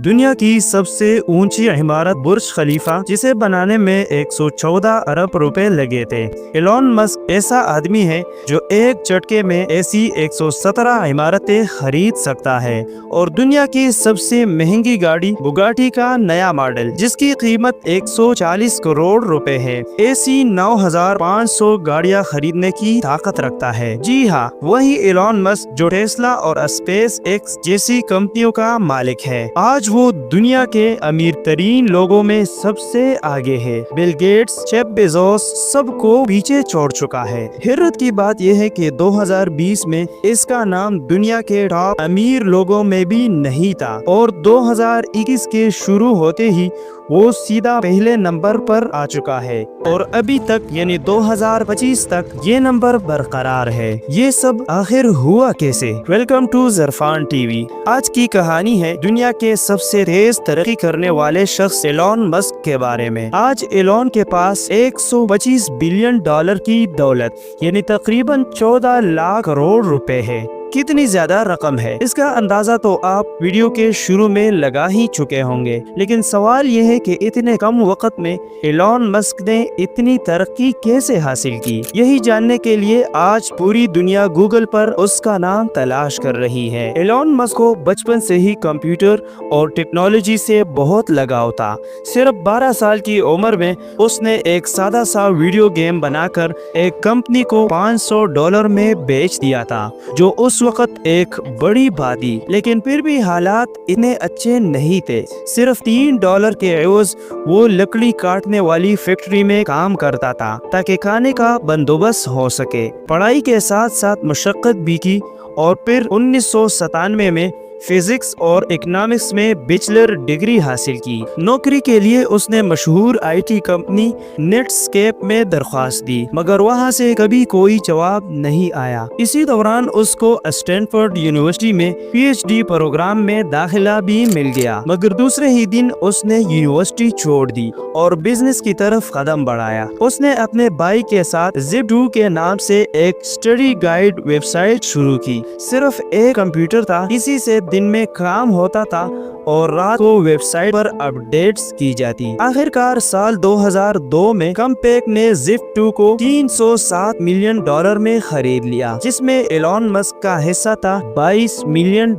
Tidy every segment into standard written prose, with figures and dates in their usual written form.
दुनिया की सबसे ऊंची इमारत बुर्ज खलीफा, जिसे बनाने में 114 अरब रुपए लगे थे। एलोन मस्क ऐसा आदमी है जो एक झटके में ऐसी 117 इमारतें खरीद सकता है। और दुनिया की सबसे महंगी गाड़ी बुगाटी का नया मॉडल, जिसकी कीमत 140 करोड़ रुपए है, ऐसी 9500 गाड़ियां खरीदने की ताकत रखता है। जी हाँ, वही एलोन मस्क जो टेस्ला और स्पेस एक्स जैसी कंपनियों का मालिक है। आज वो दुनिया के अमीर तरीन लोगों में सबसे आगे है। बिल गेट्स, जेफ बेजोस सबको पीछे छोड़ चुका है। हैरत की बात यह है कि 2020 में इसका नाम दुनिया के टॉप अमीर लोगों में भी नहीं था और 2021 के शुरू होते ही वो सीधा पहले नंबर पर आ चुका है और अभी तक यानी 2025 तक ये नंबर बरकरार है। ये सब आखिर हुआ कैसे? Welcome to Zarfan TV. आज की कहानी है दुनिया के सबसे तेज तरक्की करने वाले शख्स एलोन मस्क के बारे में। आज एलोन के पास 125 बिलियन डॉलर की दौलत यानी तकरीबन 14 लाख करोड़ रुपए है। कितनी ज्यादा रकम है, इसका अंदाजा तो आप वीडियो के शुरू में लगा ही चुके होंगे। लेकिन सवाल यह है कि इतने कम वक्त में एलोन मस्क ने इतनी तरक्की कैसे हासिल की? यही जानने के लिए आज पूरी दुनिया गूगल पर उसका नाम तलाश कर रही है। एलोन मस्क को बचपन से ही कंप्यूटर और टेक्नोलॉजी से बहुत लगाव था। सिर्फ 12 साल की उम्र में उसने एक सादा सा वीडियो गेम बनाकर एक कंपनी को $500 में बेच दिया था, जो उस वक्त एक बड़ी बात थी। लेकिन फिर भी हालात इतने अच्छे नहीं थे। सिर्फ $3 के एवज वो लकड़ी काटने वाली फैक्ट्री में काम करता था ताकि खाने का बंदोबस्त हो सके। पढ़ाई के साथ साथ मशक्कत भी की और फिर 1997 में फिजिक्स और इकोनॉमिक्स में बैचलर डिग्री हासिल की। नौकरी के लिए उसने मशहूर आईटी कंपनी नेटस्केप में दरख्वास्त दी, मगर वहां से कभी कोई जवाब नहीं आया। इसी दौरान उसको स्टैनफोर्ड यूनिवर्सिटी में पीएचडी प्रोग्राम में दाखिला भी मिल गया, मगर दूसरे ही दिन उसने यूनिवर्सिटी छोड़ दी और बिजनेस की तरफ कदम बढ़ाया। उसने अपने भाई के साथ Zip2 के नाम से एक स्टडी गाइड वेबसाइट शुरू की। सिर्फ एक कंप्यूटर था, इसी से दिन में काम होता था और रात को वेबसाइट पर अपडेट्स की जाती। आखिरकार साल 2002 में कंपैक ने Zip2 को $307 मिलियन में खरीद लिया, जिसमें एलोन मस्क का हिस्सा था $22 मिलियन,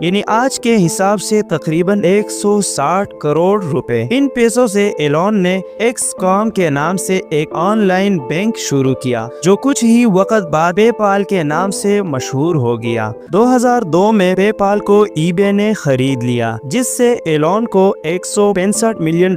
यानी आज के हिसाब से तकरीबन 160 करोड़ रुपए। इन पैसों से एलोन ने एक्सकॉम के नाम से एक ऑनलाइन बैंक शुरू किया, जो कुछ ही वक्त बाद पेपाल के नाम से मशहूर हो गया। 2002 में पेपाल को ईबे ने खरीद लिया, जिससे एलोन को $165 मिलियन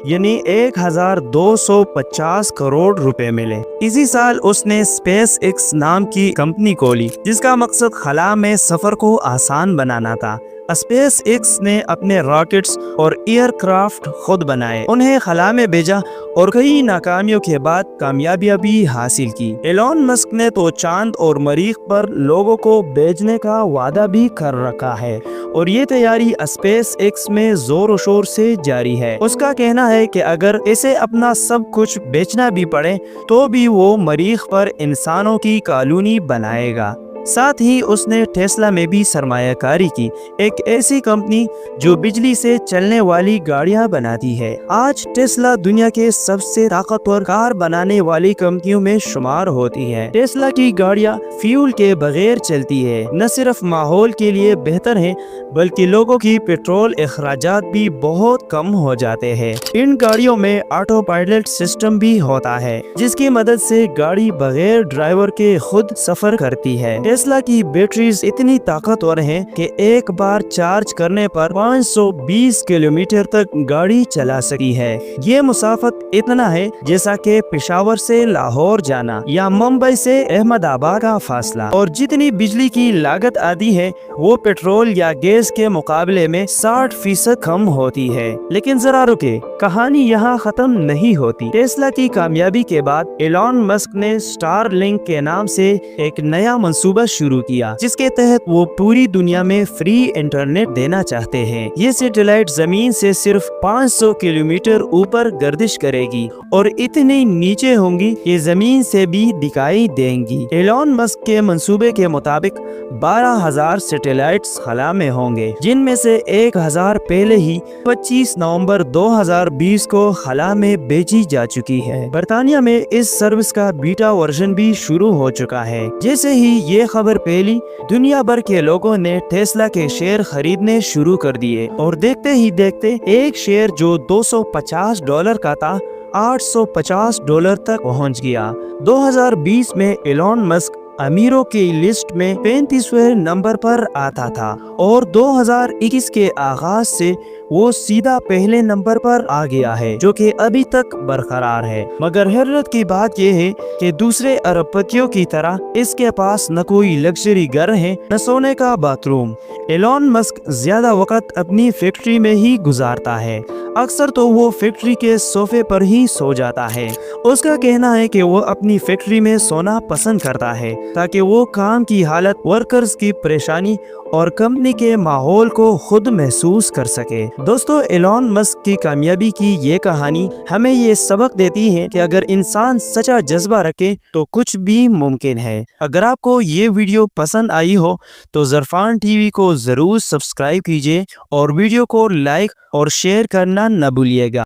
यानी 1250 करोड़ रुपए मिले। इसी साल उसने स्पेस एक्स नाम की कंपनी खोली, जिसका मकसद खला में सफर को आसान बनाना था। स्पेस एक्स ने अपने रॉकेट्स और एयरक्राफ्ट खुद बनाए, उन्हें खला में भेजा और कई नाकामियों के बाद कामयाबियां भी हासिल की। एलोन मस्क ने तो चांद और मरीख पर लोगों को भेजने का वादा भी कर रखा है और ये तैयारी स्पेस एक्स में जोर शोर से जारी है। उसका कहना है कि अगर इसे अपना सब कुछ बेचना भी पड़े तो भी वो मरीख पर इंसानों की कॉलोनी बनाएगा। साथ ही उसने टेस्ला में भी सरमायाकारी की, एक ऐसी कंपनी जो बिजली से चलने वाली गाड़ियां बनाती है। आज टेस्ला दुनिया के सबसे ताकतवर कार बनाने वाली कंपनियों में शुमार होती है। टेस्ला की गाड़ियां फ्यूल के बगैर चलती है। न सिर्फ माहौल के लिए बेहतर है, बल्कि लोगों की पेट्रोल अखराजात भी बहुत कम हो जाते हैं। इन गाड़ियों में ऑटो पायलट सिस्टम भी होता है, जिसकी मदद से गाड़ी बगैर ड्राइवर के खुद सफर करती है। टेस्ला की बैटरीज इतनी ताकतवर हैं कि एक बार चार्ज करने पर 520 किलोमीटर तक गाड़ी चला सकती है। ये मुसाफत इतना है जैसा कि पेशावर से लाहौर जाना या मुंबई से अहमदाबाद का फासला। और जितनी बिजली की लागत आती है वो पेट्रोल या गैस के मुकाबले में 60% कम होती है। लेकिन जरा रुके, कहानी यहाँ खत्म नहीं होती। टेस्ला की कामयाबी के बाद एलोन मस्क ने स्टारलिंक के नाम से एक नया मंसूबा मंसूबा शुरू किया, जिसके तहत वो पूरी दुनिया में फ्री इंटरनेट देना चाहते हैं। ये सैटेलाइट जमीन से सिर्फ 500 किलोमीटर ऊपर गर्दिश करेगी और इतनी नीचे होंगी कि जमीन से भी दिखाई देंगी। एलॉन मस्क के मंसूबे के मुताबिक 12,000 सैटेलाइट्स खला में होंगे, जिनमें से 1,000 पहले ही 25 नवंबर 2020 को खला में बेची जा चुकी है। बर्तानिया में इस सर्विस का बीटा वर्जन भी शुरू हो चुका है। जैसे ही ये खबर फैली, दुनिया भर के लोगों ने टेस्ला के शेयर खरीदने शुरू कर दिए और देखते ही देखते एक शेयर जो $250 का था, $850 तक पहुंच गया। 2020 में एलॉन मस्क अमीरों की लिस्ट में 35वें नंबर पर आता था और 2021 के आगाज से वो सीधा पहले नंबर पर आ गया है, जो कि अभी तक बरकरार है। मगर हैरत की बात यह है कि दूसरे अरबपतियों की तरह इसके पास न कोई लग्जरी घर है, न सोने का बाथरूम। एलॉन मस्क ज्यादा वक्त अपनी फैक्ट्री में ही गुजारता है। अक्सर तो वो फैक्ट्री के सोफे पर ही सो जाता है। उसका कहना है कि वो अपनी फैक्ट्री में सोना पसंद करता है ताकि वो काम की हालत, वर्कर्स की परेशानी और कंपनी के माहौल को खुद महसूस कर सके। दोस्तों, एलॉन मस्क की कामयाबी की ये कहानी हमें ये सबक देती है कि अगर इंसान सच्चा जज्बा रखे तो कुछ भी मुमकिन है। अगर आपको ये वीडियो पसंद आई हो तो ज़रफ़ान टीवी को जरूर सब्सक्राइब कीजिए और वीडियो को लाइक और शेयर करना न भूलिएगा।